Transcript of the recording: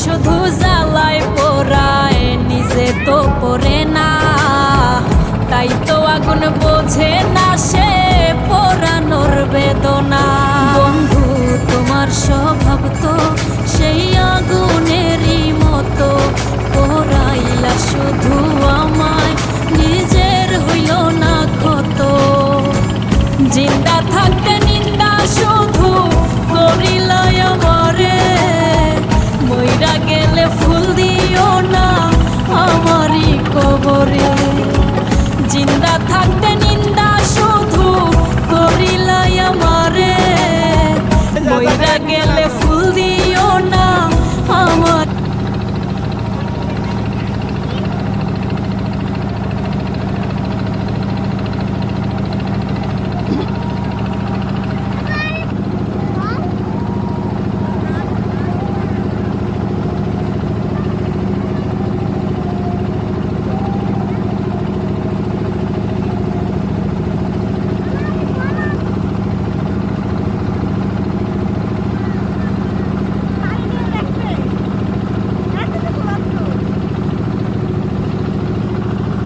শুধু জ্বালায় পোড়ায়, নিজে তো পড়ে না, তাই তো আগুন বোঝে না সে পোড়ানোর বেদনা। বন্ধু তোমার স্বভাব তো সেই আগুনেরই মতো, পোড়াইলা শুধু আমায়, নিজের হইল না ক্ষত। জিন্দা থাকতে নিন্দা শুধু করিলাই আমারে, মইরা গেলে ফুল দিও না আমারই কবরে।